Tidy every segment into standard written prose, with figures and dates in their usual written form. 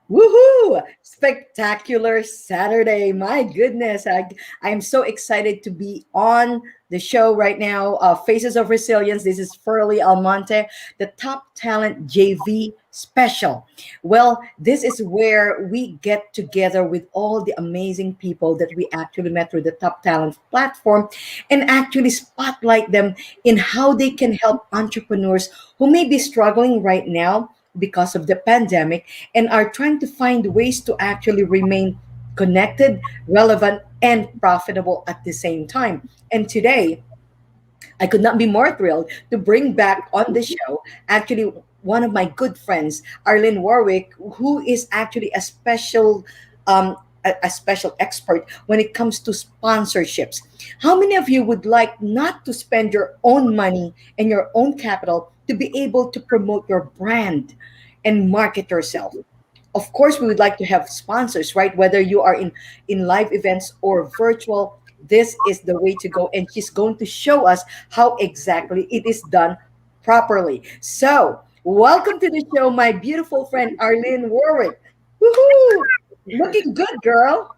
Woohoo! Spectacular Saturday. My goodness. I'm so excited to be on the show right now. Faces of Resilience. This is Furley Almonte, the Top Talent JV special. Well, this is where we get together with all the amazing people that we actually met through the Top Talent platform and actually spotlight them in how they can help entrepreneurs who may be struggling right now because of the pandemic and are trying to find ways to actually remain connected, relevant, and profitable at the same time. And today, I could not be more thrilled to bring back on the show actually one of my good friends, Arlene Warwick, who is actually a special expert when it comes to sponsorships. How many of you would like not to spend your own money and your own capital to be able to promote your brand and market yourself? Of course, we would like to have sponsors, right? Whether you are in live events or virtual, this is the way to go. And she's going to show us how exactly it is done properly. So, welcome to the show, my beautiful friend Arlene Warwick. Woohoo! Looking good, girl.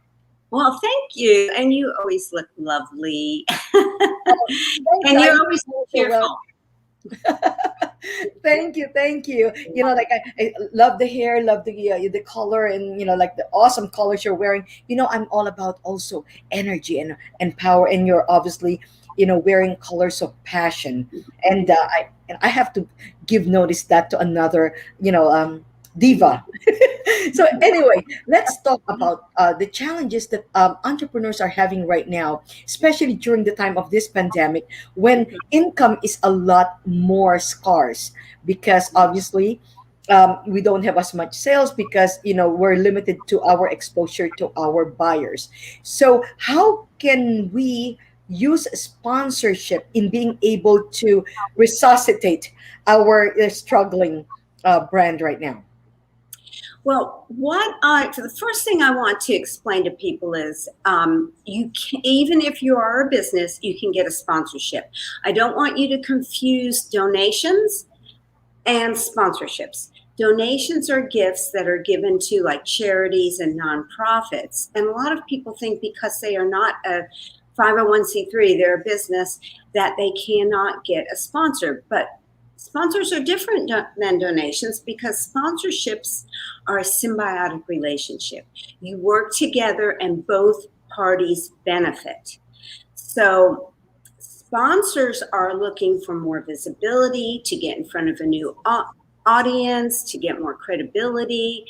Well, thank you. And you always look lovely. Thanks, And I you're always feel so well. cheerful. Thank you, thank you. Like I love the hair, love the color, and like the awesome colors you're wearing. I'm all about also energy and power, and you're obviously wearing colors of passion. And I have to give notice that to another diva. So anyway, let's talk about the challenges that entrepreneurs are having right now, especially during the time of this pandemic when income is a lot more scarce because obviously we don't have as much sales because we're limited to our exposure to our buyers. So how can we use sponsorship in being able to resuscitate our struggling brand right now? Well, the first thing I want to explain to people is you can, even if you are a business, you can get a sponsorship. I don't want you to confuse donations and sponsorships. Donations are gifts that are given to like charities and nonprofits. And a lot of people think because they are not a 501c3, they're a business, that they cannot get a sponsor. But sponsors are different than donations because sponsorships are a symbiotic relationship. You work together and both parties benefit. So sponsors are looking for more visibility, to get in front of a new audience, to get more credibility,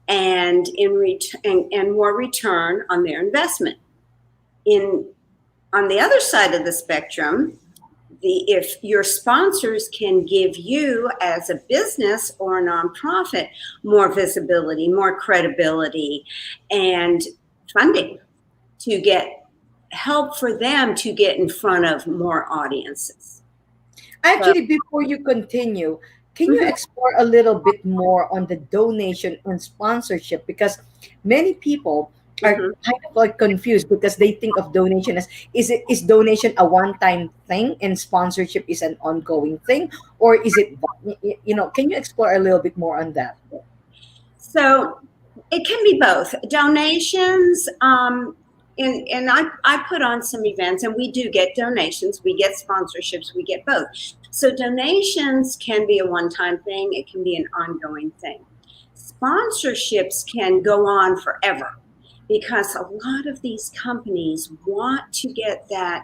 and and more return on their investment. On the other side of the spectrum, if your sponsors can give you as a business or a nonprofit more visibility, more credibility, and funding to get help for them to get in front of more audiences. Actually, before you continue, can you explore a little bit more on the donation and sponsorship? Because many people are kind of like confused because they think of donation as is donation a one-time thing and sponsorship is an ongoing thing, or is it can you explore a little bit more on that? So it can be both. Donations, and I put on some events and we do get donations, we get sponsorships, we get both. So donations can be a one-time thing, it can be an ongoing thing. Sponsorships can go on forever because a lot of these companies want to get that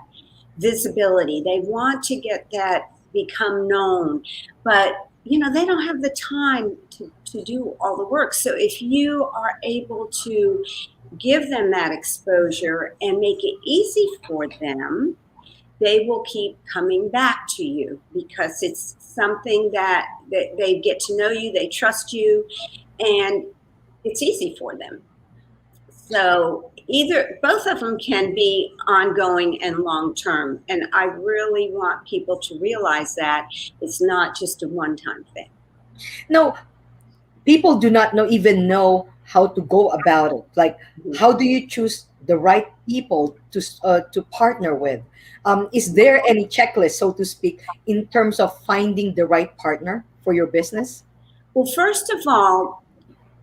visibility. They want to get that become known, but they don't have the time to do all the work. So if you are able to give them that exposure and make it easy for them, they will keep coming back to you because it's something that they get to know you, they trust you, and it's easy for them. So both of them can be ongoing and long-term. And I really want people to realize that it's not just a one-time thing. No, people do not even know how to go about it. Like, how do you choose the right people to partner with? Is there any checklist, so to speak, in terms of finding the right partner for your business? Well, first of all,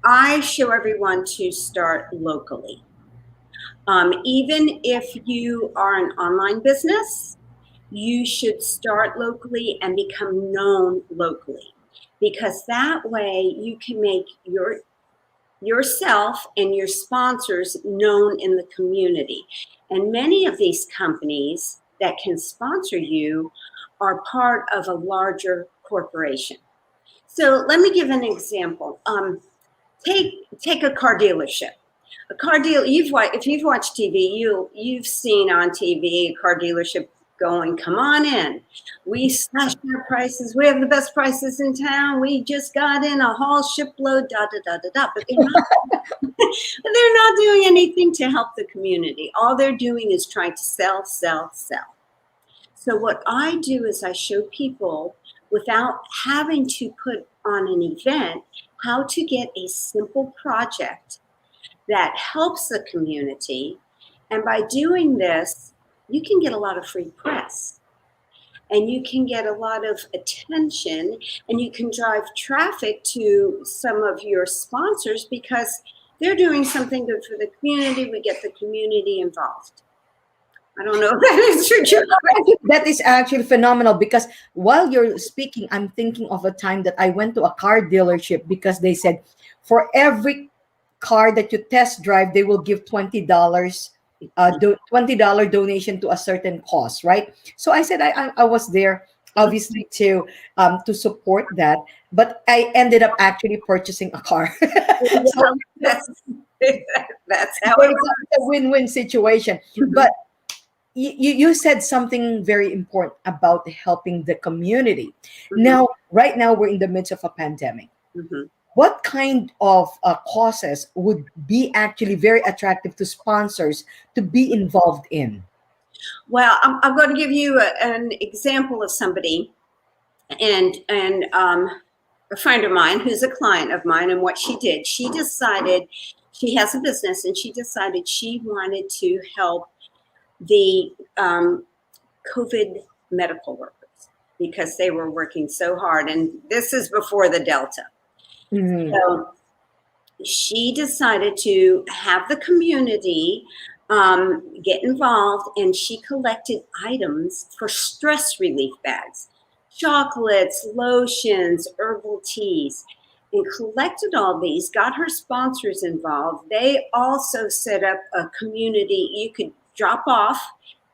I show everyone to start locally. Even if you are an online business, you should start locally and become known locally, because that way you can make yourself and your sponsors known in the community. And many of these companies that can sponsor you are part of a larger corporation. So let me give an example. Take a car dealership. A car deal. If you've watched TV, you've seen on TV a car dealership going, "Come on in. We slashed our prices. We have the best prices in town. We just got in a whole shipload." Da da da da da. But they're not doing anything to help the community. All they're doing is trying to sell, sell, sell. So what I do is I show people, without having to put on an event, how to get a simple project that helps the community. And by doing this, you can get a lot of free press, and you can get a lot of attention, and you can drive traffic to some of your sponsors because they're doing something good for the community. We get the community involved. I don't know if that answered your question. That is actually phenomenal, because while you're speaking, I'm thinking of a time that I went to a car dealership because they said for every car that you test drive, they will give $20, $20 donation to a certain cause, right? So I said I was there obviously to support that, but I ended up actually purchasing a car. So, Yeah, that's that's how so it it's a win-win situation. works. But you said something very important about helping the community. Mhm, Now, right now, we're in the midst of a pandemic. mhm. What kind of causes would be actually very attractive to sponsors to be involved in? Well, I'm going to give you an example of somebody, and a friend of mine who's a client of mine, and what she did. She decided, she has a business, and she decided she wanted to help the COVID medical workers because they were working so hard. And this is before the Delta. Mhm. So she decided to have the community get involved, and she collected items for stress relief bags, chocolates, lotions, herbal teas, and collected all these, got her sponsors involved. They also set up a community you could drop off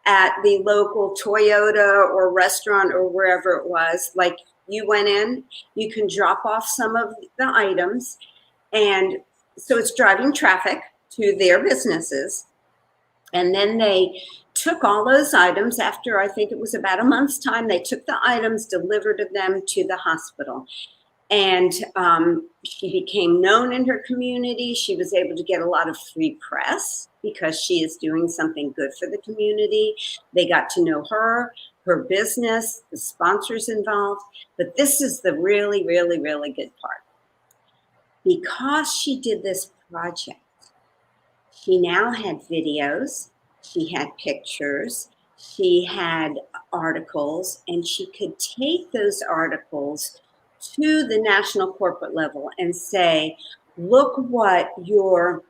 at the local Toyota or restaurant or wherever it was. Like, you went in, you can drop off some of the items, and so it's driving traffic to their businesses. And then they took all those items. After, I think it was about a month's time, they took the items, delivered them to the hospital. And she became known in her community. She was able to get a lot of free press because she is doing something good for the community. They got to know her business, the sponsors involved. But this is the really, really, really good part. Because she did this project, she now had videos, she had pictures, she had articles, and she could take those articles to the national corporate level and say, "Look what your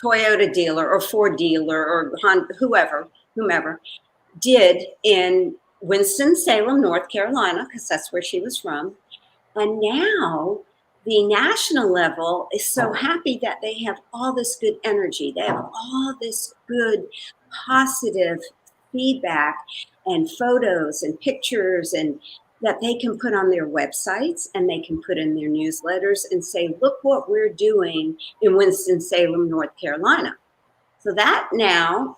Toyota dealer or Ford dealer or Honda, whomever did in Winston-Salem, North Carolina," because that's where she was from. And now the national level is so happy that they have all this good energy. They have all this good positive feedback and photos and pictures, and that they can put on their websites and they can put in their newsletters and say, "Look what we're doing in Winston-Salem, North Carolina." So that now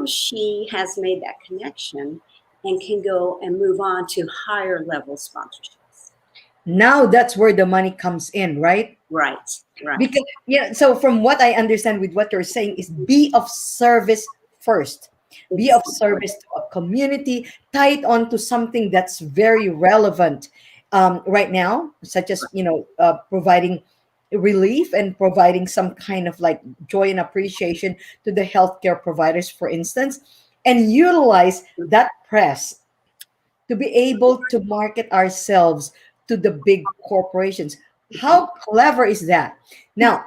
she has made that connection and can go and move on to higher level sponsorships. Now that's where the money comes in, right? Right, right. Because yeah, so from what I understand with what you're saying is be of service first. Be of Exactly. service to a community, tie it on to something that's very relevant right now, such as providing relief and providing some kind of like joy and appreciation to the healthcare providers, for instance, and utilize that press to be able to market ourselves to the big corporations. How clever is that? Now,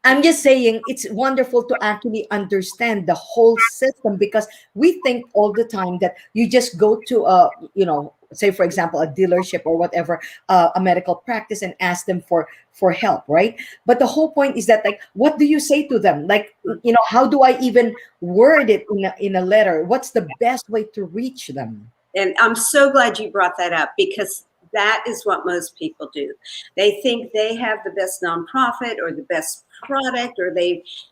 I'm just saying it's wonderful to actually understand the whole system, because we think all the time that you just go to a, say for example, a dealership or whatever, a medical practice, and ask them for help, right? But the whole point is that, like, what do you say to them? Like, how do I even word it in a letter? What's the best way to reach them? And I'm so glad you brought that up, because that is what most people do. They think they have the best nonprofit or the best product, or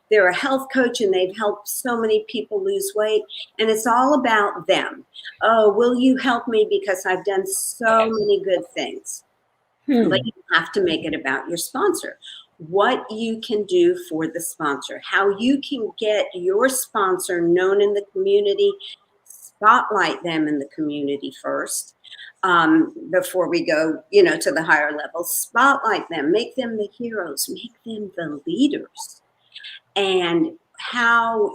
they're a health coach and they've helped so many people lose weight, and it's all about them. Oh, will you help me because I've done so many good things? But Hmm. you have to make it about your sponsor. What you can do for the sponsor, how you can get your sponsor known in the community, spotlight them in the community first, before we go, to the higher levels. Spotlight them, make them the heroes, make them the leaders. And how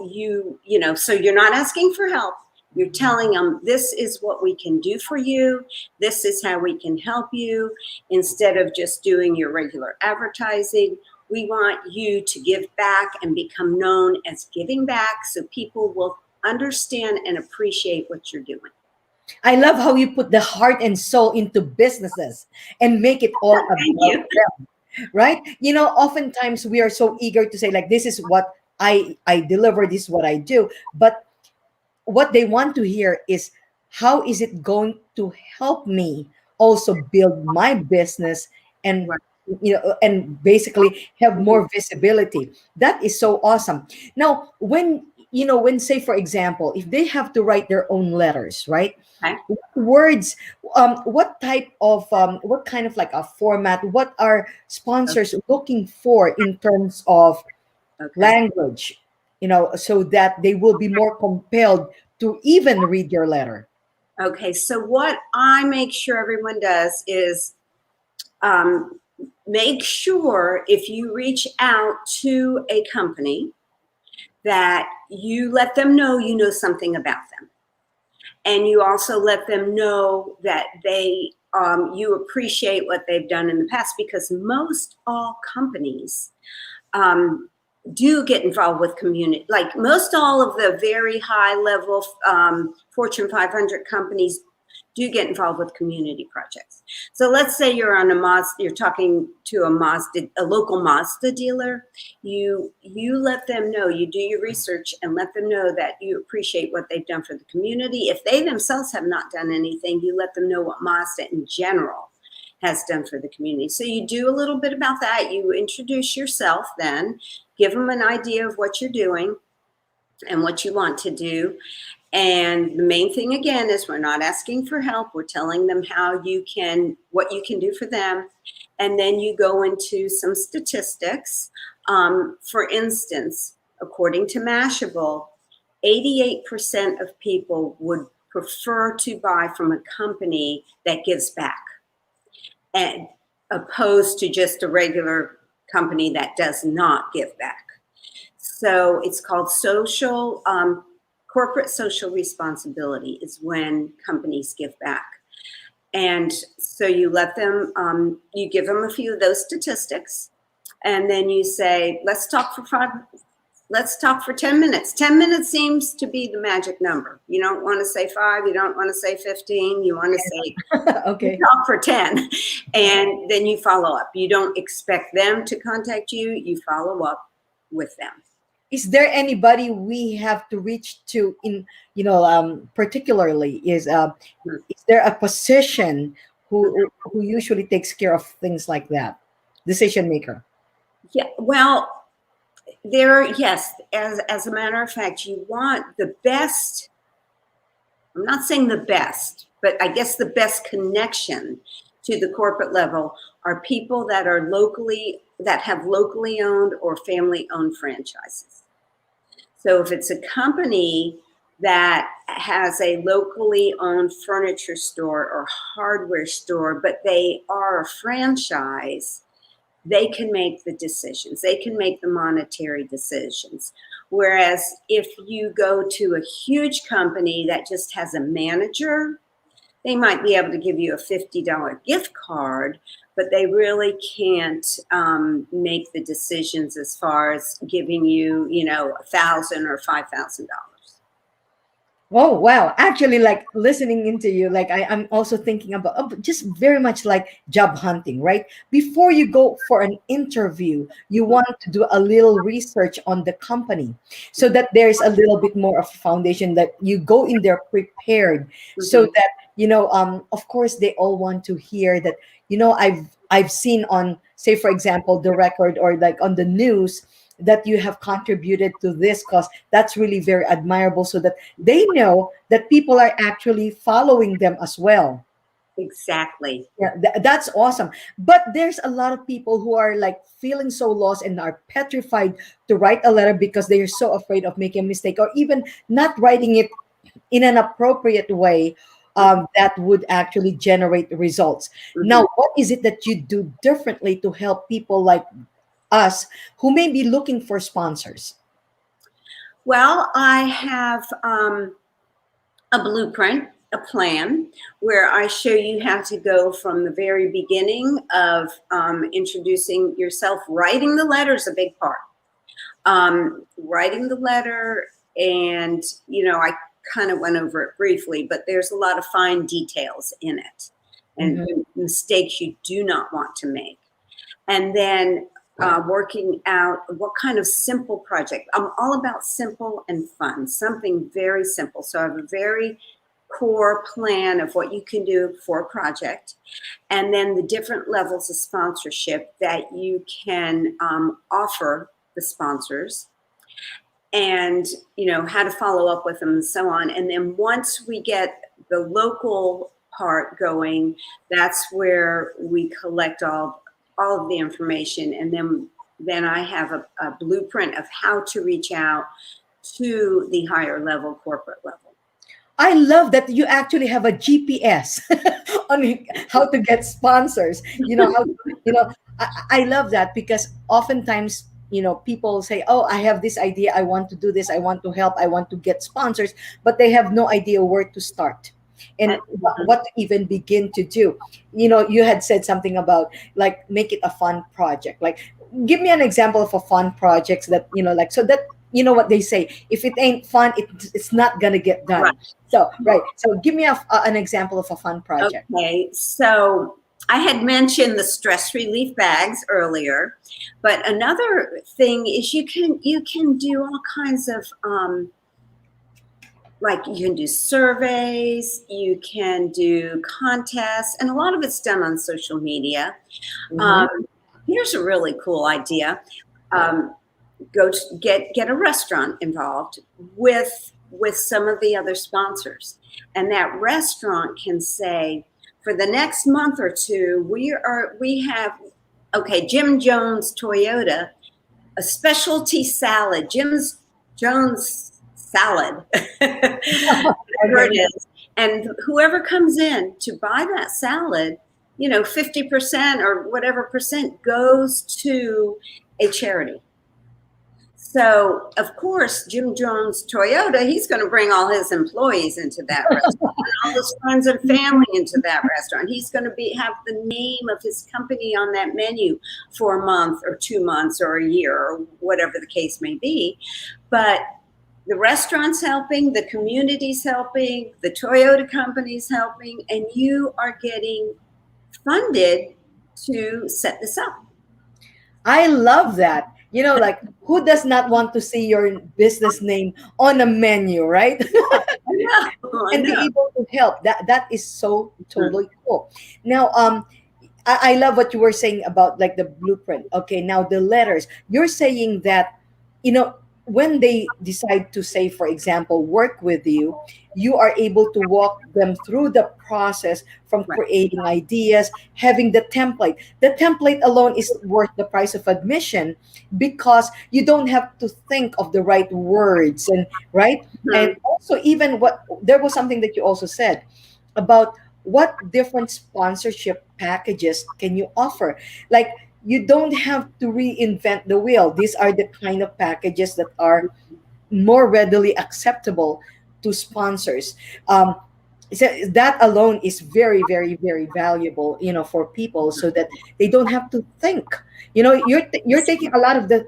so you're not asking for help. You're telling them, this is what we can do for you. This is how we can help you. Instead of just doing your regular advertising, we want you to give back and become known as giving back, so people will understand and appreciate what you're doing. I love how you put the heart and soul into businesses and make it all Thank about you. them, right? Oftentimes we are so eager to say, like, this is what I deliver, this is what I do, but what they want to hear is, how is it going to help me also build my business, and Right. and basically have more visibility. That is so awesome. Now, when say for example, if they have to write their own letters, right? Okay. What words, what type of what kind of like a format, what are sponsors looking for in terms of Okay. language, so that they will be more compelled to even read your letter? Okay. So what I make sure everyone does is, um, make sure if you reach out to a company that you let them know you know something about them, and you also let them know that you appreciate what they've done in the past, because most all companies, um, do get involved with community. Like most all of the very high level, Fortune 500 companies do get involved with community projects. So let's say you're on a Mazda, you're talking to a local Mazda dealer. You let them know, you do your research and let them know that you appreciate what they've done for the community. If they themselves have not done anything, you let them know what Mazda in general has done for the community. So you do a little bit about that. You introduce yourself, then give them an idea of what you're doing and what you want to do. And the main thing again is, we're not asking for help. We're telling them what you can do for them. And then you go into some statistics. For instance, according to Mashable, 88% of people would prefer to buy from a company that gives back, and opposed to just a regular company that does not give back. So it's called corporate social responsibility is when companies give back. And so you you give them a few of those statistics, and then you say, let's talk for 10 minutes. 10 minutes seems to be the magic number. You don't want to say 5, you don't want to say 15, you want to say, you Okay. talk for 10, and then you follow up. You don't expect them to contact you, you follow up with them. Is there anybody we have to reach to in, particularly, is there a position who usually takes care of things like that, decision maker? Yeah, well, yes, as a matter of fact, you want the best. I'm not saying the best, but I guess the best connection to the corporate level are people that have locally owned or family owned franchises. So if it's a company that has a locally owned furniture store or hardware store, but they are a franchise, they can make the decisions. They can make the monetary decisions. Whereas if you go to a huge company that just has a manager, they might be able to give you a $50 gift card, but they really can't make the decisions as far as giving you, $1,000 or $5,000. Oh wow. Actually, like listening into you, like I'm also thinking about just very much like job hunting, right? Before you go for an interview, you want to do a little research on the company so that there's a little bit more of a foundation that you go in there prepared so Mhm. that, of course they all want to hear that, I've seen on, say for example, the record or like on the news that you have contributed to this cause. That's really very admirable so that they know that people are actually following them as well. Exactly. Yeah, that's awesome. But there's a lot of people who are like feeling so lost and are petrified to write a letter because they are so afraid of making a mistake or even not writing it in an appropriate way, that would actually generate results. Mhm. Now, what is it that you do differently to help people like us who may be looking for sponsors? Well, I have a blueprint, a plan, where I show you how to go from the very beginning of introducing yourself. Writing the letter is a big part. Writing the letter, and I kind of went over it briefly, but there's a lot of fine details in it and Mhm. mistakes you do not want to make. And then working out what kind of simple project. I'm all about simple and fun, something very simple. So I have a very core plan of what you can do for a project, and then the different levels of sponsorship that you can offer the sponsors, and how to follow up with them and so on. And then once we get the local part going, that's where we collect all of the information, and then I have a blueprint of how to reach out to the higher level corporate level. I love that you actually have a GPS on how to get sponsors. I love that because oftentimes, people say, "Oh, I have this idea. I want to do this. I want to help. I want to get sponsors," but they have no idea where to start and what to even begin to do. You had said something about like make it a fun project. Like, give me an example of a fun projects that like so that what they say, if it ain't fun, it's not gonna get Right. done. So right, so give me an example of a fun project. Okay, so I had mentioned the stress relief bags earlier, but another thing is you can do all kinds of like you can do surveys, you can do contests, and a lot of it's done on social media. Mhm. Um, Here's a really cool idea. Um, Go to get a restaurant involved with some of the other sponsors, and that restaurant can say, for the next month or two, we have, okay, Jim Jones Toyota, a specialty salad, Jim's Jones salad, whatever it Okay. is. And whoever comes in to buy that salad, 50% or whatever percent goes to a charity. So, of course, Jim Jones Toyota, he's going to bring all his employees into that restaurant, and all his friends and family into that restaurant. He's going to have the name of his company on that menu for a month or 2 months or a year or whatever the case may be. But the restaurant's helping, the community's helping, the Toyota company's helping, and you are getting funded to set this up. I love that. Like, who does not want to see your business name on a menu, right? I know, I And be know. able to help. That is so totally cool. Now, I love what you were saying about like the blueprint. Okay, now the letters. You're saying that, you know, when they decide to say, for example, work with you, you are able to walk them through the process from Right. creating ideas, having the template. The template alone is worth the price of admission because you don't have to think of the right words and right. And Mhm. also, even what there was something that you also said about what different sponsorship packages can you offer, like you don't have to reinvent the wheel. These are the kind of packages that are more readily acceptable to sponsors. So that alone is very, very, very valuable, for people, so that they don't have to think. You're taking a lot of the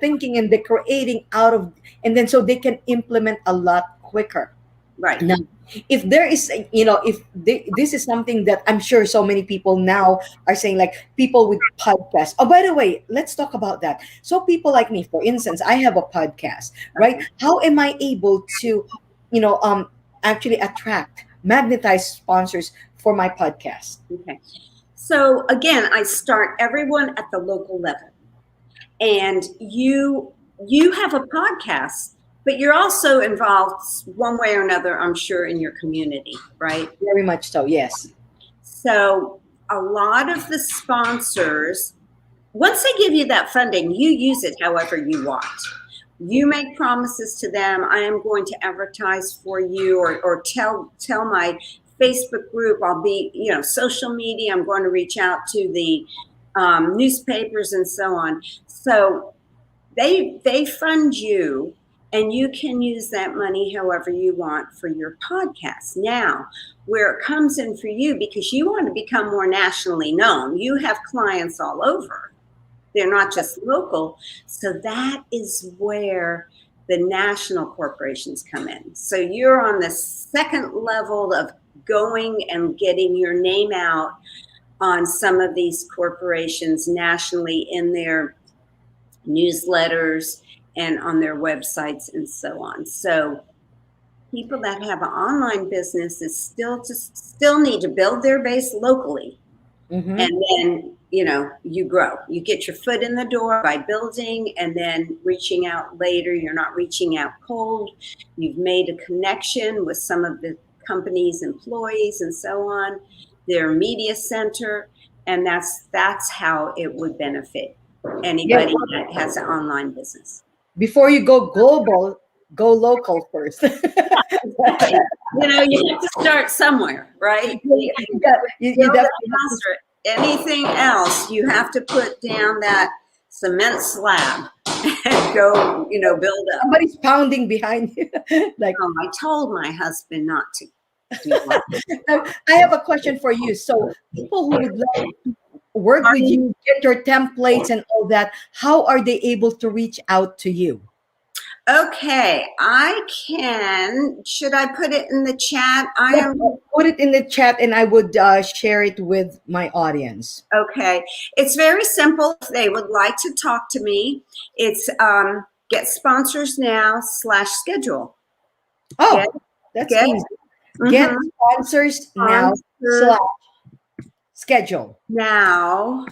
thinking and the creating out of, and then so they can implement a lot quicker. Right. Now, if there is, if this is something that I'm sure so many people now are saying, like people with podcasts. Oh, by the way, let's talk about that. So people like me, for instance, I have a podcast, right? Okay. How am I able to, you know, um, actually attract, magnetize sponsors for my podcast? Okay. So again, I start everyone at the local level. And you have a podcast, but you're also involved one way or another, I'm sure, in your community, right? Very much so, yes. So a lot of the sponsors, once they give you that funding, you use it however you want. You make promises to them. I am going to advertise for you, or tell my Facebook group. I'll be, social media. I'm going to reach out to the newspapers and so on. So they fund you, and you can use that money however you want for your podcast. Now, where it comes in for you, because you want to become more nationally known, you have clients all over. They're not just local. So that is where the national corporations come in. So you're on the second level of going and getting your name out on some of these corporations nationally in their newsletters and on their websites and so on. So people that have an online business is still need to build their base locally. Mm-hmm. And then, you grow. You get your foot in the door by building, and then reaching out later. You're not reaching out cold. You've made a connection with some of the company's employees and so on, their media center, and that's how it would benefit Yeah. anybody that has an online business. Before you go global, go local first. Exactly. You have to start somewhere, right? You can Yeah, you build definitely a house or anything else, you have to put down that cement slab and go, build up. somebody's pounding behind you. Like, I told my husband not to do that. now, I have a question for you. So, people who would like to work with Sorry. you, get your templates and all that, how are they able to reach out to you? Okay, should I put it in the chat? I Yep, am, put it in the chat, and I would share it with my audience. okay. It's very simple. If they would like to talk to me, it's get sponsors now /schedule. Oh, Get, that's get, easy. Get mhm, sponsors now sponsor / schedule. now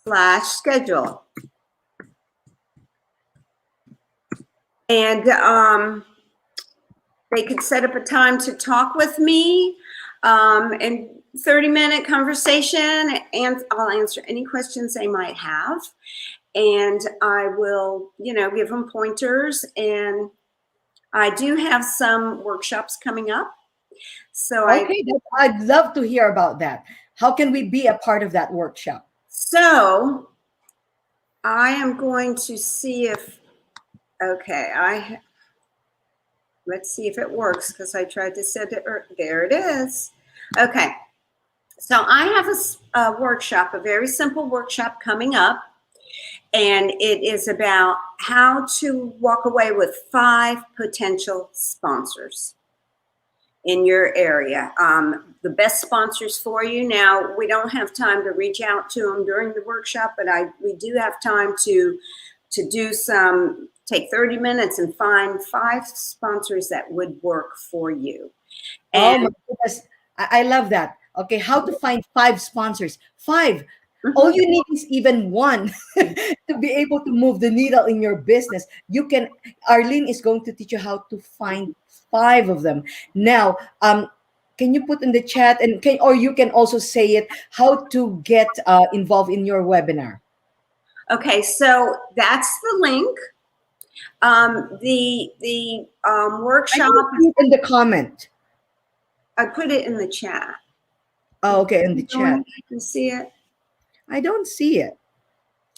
/schedule. And they could set up a time to talk with me, and 30-minute conversation, and I'll answer any questions they might have. And I will, give them pointers. And I do have some workshops coming up. So Okay, I'd love to hear about that. How can we be a part of that workshop? so I am going to see if, okay, let's see if it works, because I tried to send it, there it is. Okay, so I have a workshop, a very simple workshop coming up, and it is about how to walk away with 5 potential sponsors in your area. The best sponsors for you. Now, we don't have time to reach out to them during the workshop, but we do have time to take 30 minutes and find 5 sponsors that would work for you. Oh And my goodness, I love that. Okay, how to find 5 sponsors? 5. mhm, All you need is even one to be able to move the needle in your business. Arlene is going to teach you how to find 5 of them. Now, can you put in the chat, or you can also say it, how to get involved in your webinar? okay, so that's the link. The workshop, Put it in the comment. I put it in the chat. Oh, okay, in the chat. You can see it. I don't see it.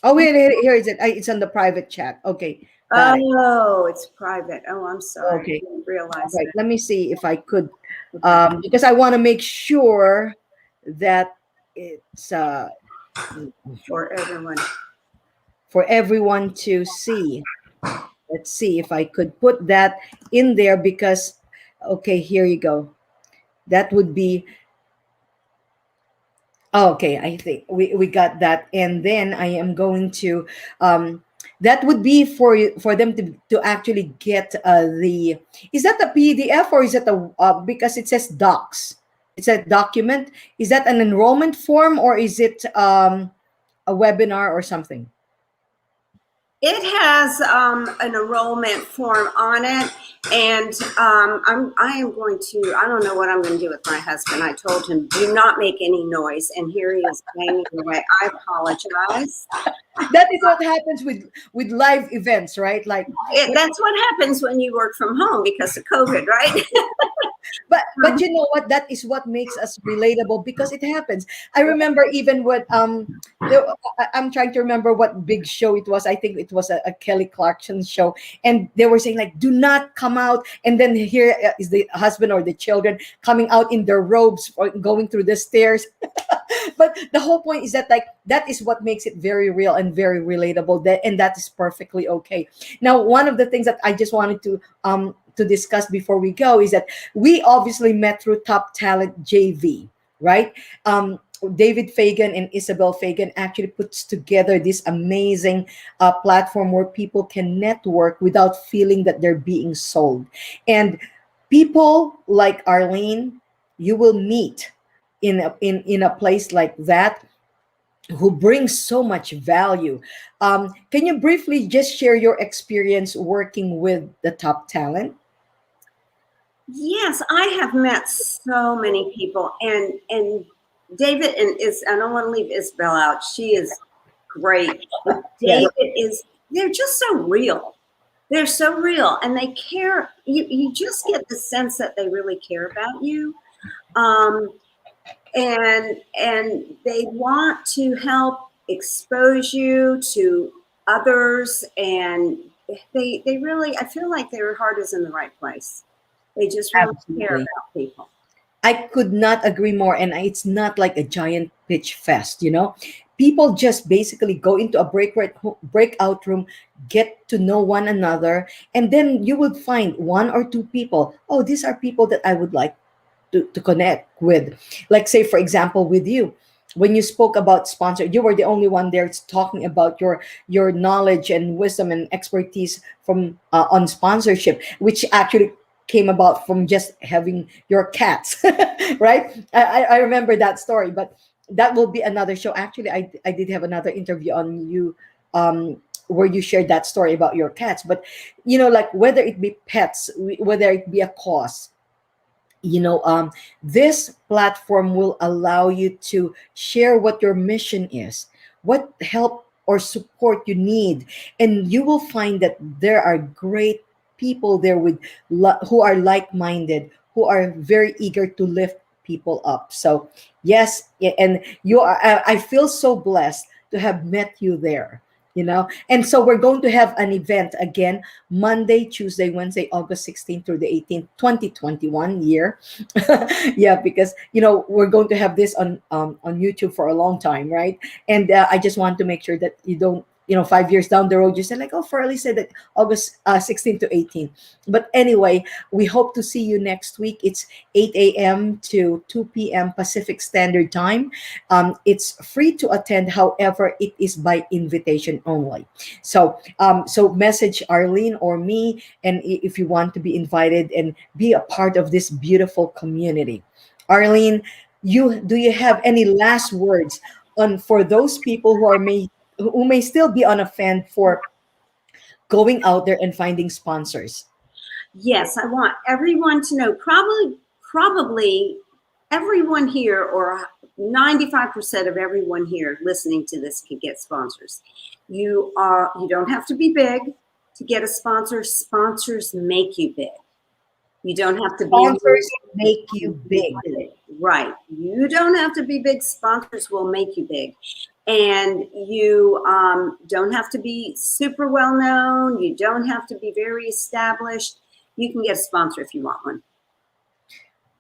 Oh, wait, here is it. It's on the private chat. Okay, got it. Oh, it's private. Oh, I'm sorry. Okay. I didn't realize Right. that. Let me see if I could. Okay. because I want to make sure that it's For everyone. for everyone to see. Let's see if I could put that in there because, okay, here you go. That would be, oh, okay, I think we got that. And then I am going to, that would be for them to actually get the, is that a PDF or is it a, because it says docs, it's a document. Is that an enrollment form or is it a webinar or something? It has an enrollment form on it, and I am going to. I don't know what I'm going to do with my husband. I told him, "Do not make any noise," and here he is banging away. I apologize. That is what happens with live events, right? Like, That's what happens when you work from home because of COVID, right? but you know what, that is what makes us relatable because it happens. I remember even what there, I'm trying to remember what big show it was. I think it was a Kelly Clarkson show, and they were saying like, do not come out, and then here is the husband or the children coming out in their robes or going through the stairs. But the whole point is that like that is what makes it very real and very relatable, that and that is perfectly okay. Now, one of the things that I just wanted to discuss before we go is that we obviously met through Top Talent JV, right? David Fagan and Isabel Fagan actually puts together this amazing platform where people can network without feeling that they're being sold. And people like Arlene, you will meet in a place like that, who brings so much value. Can you briefly just share your experience working with the Top Talent? Yes, I have met so many people, and David and is. I don't want to leave Isabel out. She is great. But Yes, David is. They're just so real. They're so real, and they care. You just get the sense that they really care about you, um, and they want to help expose you to others, and they really. I feel like their heart is in the right place. They just really care absolutely. about people. I could not agree more. And it's not like a giant pitch fest, you know? People just basically go into a breakout room, get to know one another, and then you would find one or two people. Oh, these are people that I would like to connect with. Like, say, for example, with you. When you spoke about sponsor, you were the only one there talking about your knowledge and wisdom and expertise from on sponsorship, which actually came about from just having your cats, right? I remember that story, but that will be another show. Actually, I did have another interview on you, where you shared that story about your cats. But like whether it be pets, whether it be a cause, this platform will allow you to share what your mission is, what help or support you need, and you will find that there are great people there who are like-minded, who are very eager to lift people up. So yes, and you are, I feel so blessed to have met you there. And so we're going to have an event again, Monday, Tuesday, Wednesday, August 16th through the 18th, 2021 year. Yeah, because we're going to have this on YouTube for a long time, right? And I just want to make sure that you don't, 5 years down the road, you say like, oh, Farley said that August 16th to 18th. But anyway, we hope to see you next week. It's 8 a.m. to 2 p.m. Pacific Standard Time. It's free to attend. However, it is by invitation only. So message Arlene or me, and if you want to be invited and be a part of this beautiful community. Arlene, do you have any last words on for those people who may still be on a fan for going out there and finding sponsors? Yes, I want everyone to know. Probably everyone here, or 95% of everyone here listening to this, can get sponsors. You don't have to be big to get a sponsor. Sponsors make you big. You don't have to be Sponsors make you big. big. Right. You don't have to be big. Sponsors will make you big. And you don't have to be super well known. You don't have to be very established. You can get a sponsor if you want one.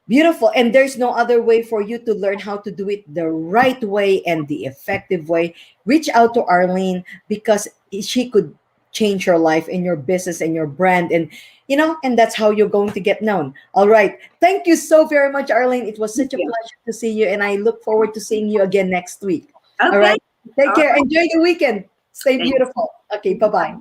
Beautiful. And there's no other way for you to learn how to do it the right way and the effective way. Reach out to Arlene because she could change your life and your business and your brand. And, and that's how you're going to get known. All right. Thank you so very much, Arlene. It was Thank such a you. pleasure to see you. And I look forward to seeing you again next week. All Okay. right. Take All care. right. Enjoy the weekend. Stay Thanks. beautiful. Okay. Bye bye.